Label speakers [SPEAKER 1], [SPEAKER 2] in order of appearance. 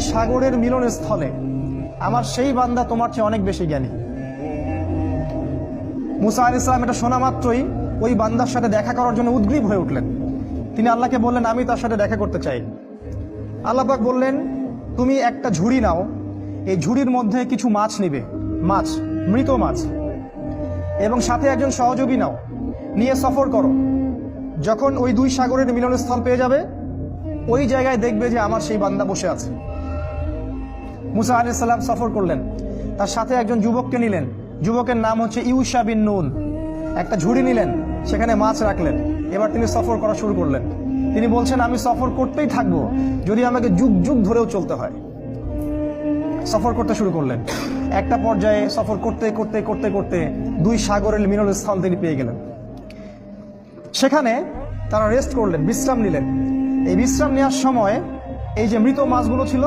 [SPEAKER 1] সাগরের মিলনস্থলে আমার সেই বান্দা তোমার চেয়ে অনেক বেশি জ্ঞানী। মুসা আলাইহিস সালাম এটা শোনা মাত্রই ওই বান্দার সাথে দেখা করার জন্য উদ্গ্রীব হয়ে উঠলেন। তিনি আল্লাহকে বললেন, আমি তার সাথে দেখা করতে চাই। আল্লাহ পাক বললেন, তুমি একটা ঝুড়ি নাও, এই ঝুড়ির মধ্যে কিছু মাছ নিবে, মাছ, মৃত মাছ, এবং সাথে একজন সহযোগী নাও, নিয়ে সফর করো। যখন ওই দুই সাগরের মিলনস্থল পেয়ে যাবে, ওই জায়গায় দেখবে যে আমার সেই বান্দা বসে আছে। মুসা আলাইহিস সালাম সফর করলেন, তার সাথে একজন যুবককে নিলেন, যুবকের নাম হচ্ছে ইউশা বিন নুন। একটা ঝুড়ি নিলেন, সেখানে মাছ রাখলেন। এবার তিনি সফর করা শুরু করলেন। তিনি বলছেন, আমি সফর করতেই থাকবো, যদি আমাকে যুগ যুগ ধরেও চলতে হয়। সফর করতে শুরু করলেন। একটা পর্যায়ে সফর করতে করতে করতে করতে দুই সাগরের মিলনস্থল তিনি পেয়ে গেলেন। সেখানে তারা রেস্ট করলেন, বিশ্রাম নিলেন। এই বিশ্রাম নেওয়ার সময় এই যে মৃত মাছগুলো ছিল,